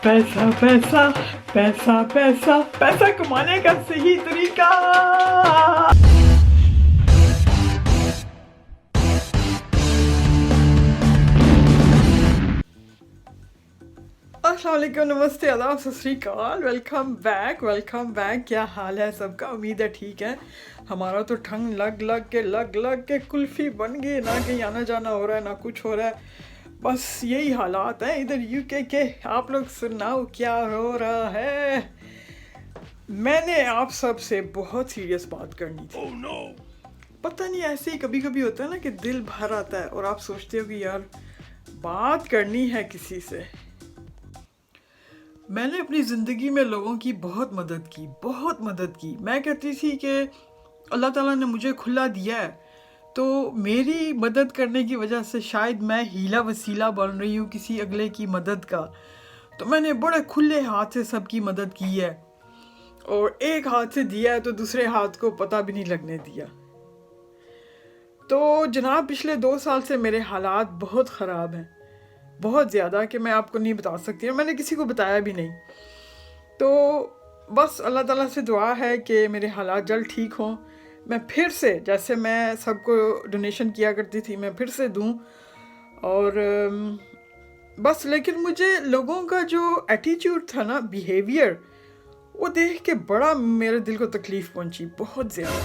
पैसा पैसा पैसा पैसा पैसा कमाने का सही तरीका। अस्सलाम वालेकुम, नमस्ते, आदाब, सत श्री अकाल। Welcome back. क्या हाल है सबका? उम्मीद है ठीक है। हमारा तो ठंड लग के कुल्फ़ी बन गई, ना कहीं आना जाना हो रहा है ना कुछ हो रहा है। बस यही हालात हैं इधर यूके के। आप लोग सुनाओ क्या हो रहा है? मैंने आप सब से बहुत सीरियस बात करनी थी। oh, no. पता नहीं, ऐसे ही कभी कभी होता है ना कि दिल भर आता है और आप सोचते हो कि यार बात करनी है किसी से। मैंने अपनी ज़िंदगी में लोगों की बहुत मदद की। मैं कहती थी कि अल्लाह ताला ने मुझे खुला दिया है, तो मेरी मदद करने की वजह से शायद मैं हीला वसीला बन रही हूँ किसी अगले की मदद का। तो मैंने बड़े खुले हाथ से सबकी मदद की है, और एक हाथ से दिया है तो दूसरे हाथ को पता भी नहीं लगने दिया। तो जनाब, पिछले 2 साल से मेरे हालात बहुत ख़राब हैं, बहुत ज़्यादा, कि मैं आपको नहीं बता सकती, और मैंने किसी को बताया भी नहीं। तो बस अल्लाह ताला से दुआ है कि मेरे हालात जल्द ठीक हों। मैं फिर से, जैसे मैं सबको डोनेशन किया करती थी, मैं फिर से दूं। और बस, लेकिन मुझे लोगों का जो एटीट्यूड था ना, बिहेवियर, वो देख के बड़ा मेरे दिल को तकलीफ़ पहुंची, बहुत ज़्यादा।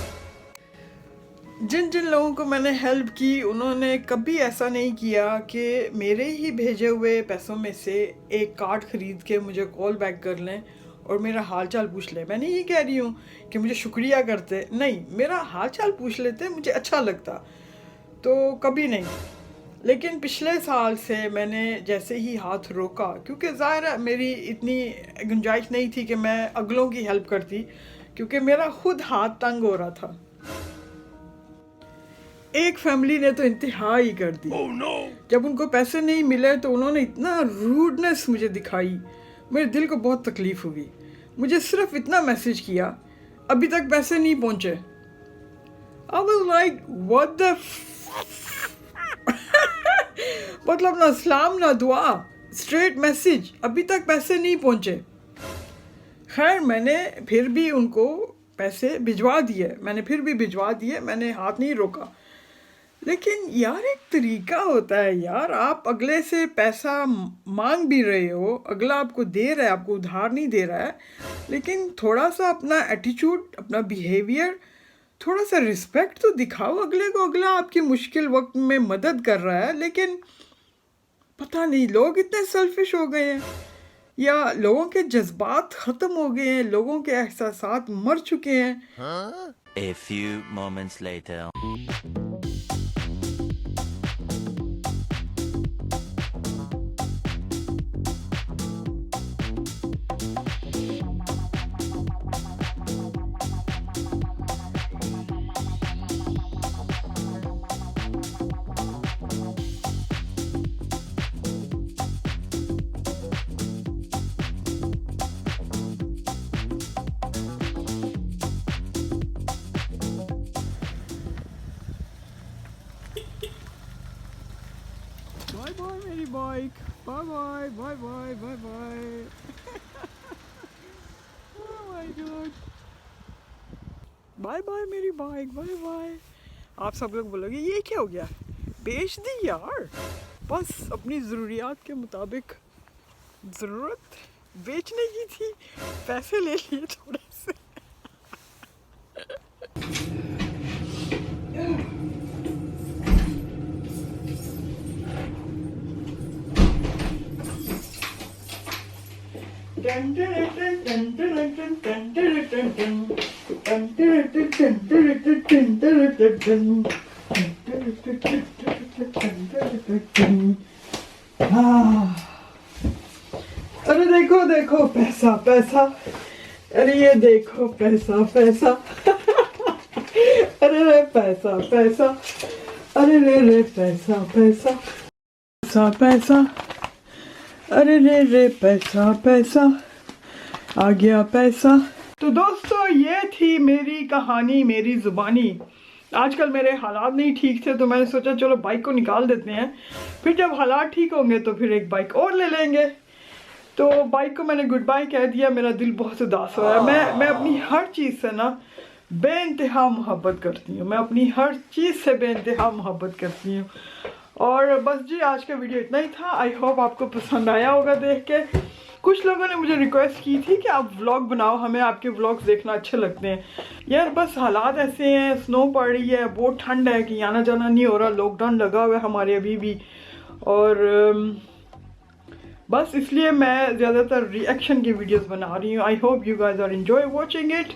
जिन लोगों को मैंने हेल्प की, उन्होंने कभी ऐसा नहीं किया कि मेरे ही भेजे हुए पैसों में से एक कार्ड ख़रीद के मुझे कॉल बैक कर लें और मेरा हाल चाल पूछ लें। मैं नहीं ये कह रही हूँ कि मुझे शुक्रिया करते, नहीं, मेरा हाल चाल पूछ लेते, मुझे अच्छा लगता, तो कभी नहीं। लेकिन पिछले साल से मैंने जैसे ही हाथ रोका, क्योंकि ज़ाहिर है मेरी इतनी गुंजाइश नहीं थी कि मैं अगलों की हेल्प करती, क्योंकि मेरा खुद हाथ तंग हो रहा था। एक फैमिली ने तो इंतहा ही कर दी। oh, no. जब उनको पैसे नहीं मिले तो उन्होंने इतना रूडनेस मुझे दिखाई, मेरे दिल को बहुत तकलीफ़ हुई। मुझे सिर्फ इतना मैसेज किया, अभी तक पैसे नहीं पहुंचे। I was like, what the मतलब ना सलाम ना दुआ, स्ट्रेट मैसेज, अभी तक पैसे नहीं पहुंचे। खैर, मैंने फिर भी उनको पैसे भिजवा दिए, मैंने हाथ नहीं रोका। लेकिन यार, एक तरीका होता है यार, आप अगले से पैसा मांग भी रहे हो, अगला आपको दे रहा है, आपको उधार नहीं दे रहा है, लेकिन थोड़ा सा अपना एटीट्यूड, अपना बिहेवियर, थोड़ा सा रिस्पेक्ट तो दिखाओ अगले को। अगला आपकी मुश्किल वक्त में मदद कर रहा है, लेकिन पता नहीं लोग इतने सेल्फिश हो गए हैं, या लोगों के जज्बात ख़त्म हो गए हैं, लोगों के एहसासात मर चुके हैं। A few moments later. Bye bye मेरी bike, bye bye bye bye bye bye. Oh my god, bye bye मेरी बाइक, बाय बाय। आप सब लोग बोलोगे ये क्या हो गया, बेच दी यार। बस अपनी ज़रूरियात के मुताबिक ज़रूरत बेचने की थी, पैसे ले लिए थोड़े से। अरे देखो देखो, पैसा पैसा, अरे ये देखो पैसा पैसा, अरे रे पैसा पैसा, अरे रे पैसा पैसा, पैसा पैसा, अरे रे पैसा पैसा, आ गया पैसा। तो दोस्तों, ये थी मेरी कहानी, मेरी ज़ुबानी। आजकल मेरे हालात नहीं ठीक थे, तो मैंने सोचा चलो बाइक को निकाल देते हैं, फिर जब हालात ठीक होंगे तो फिर एक बाइक और ले लेंगे। तो बाइक को मैंने गुड बाय कह दिया, मेरा दिल बहुत उदास हो रहा है। मैं अपनी हर चीज़ से ना बेइंतहा मोहब्बत करती हूँ, मैं अपनी हर चीज़ से बेइंतहा मोहब्बत करती हूँ। और बस जी, आज का वीडियो इतना ही था। आई होप आपको पसंद आया होगा देख के। कुछ लोगों ने मुझे रिक्वेस्ट की थी कि आप व्लॉग बनाओ, हमें आपके व्लॉग्स देखना अच्छे लगते हैं। यार बस हालात ऐसे हैं, स्नो पड़ रही है, बहुत ठंड है कि आना जाना नहीं हो रहा, लॉकडाउन लगा हुआ है हमारे अभी भी। और बस इसलिए मैं ज़्यादातर रिएक्शन की वीडियोस बना रही हूँ। I hope you guys are enjoy watching it.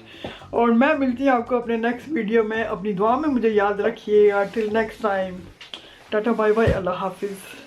और मैं मिलती हूँ आपको अपने नेक्स्ट वीडियो में। अपनी दुआ में मुझे याद रखिएगा। Till next time, tata bye bye, अल्लाह हाफिज़।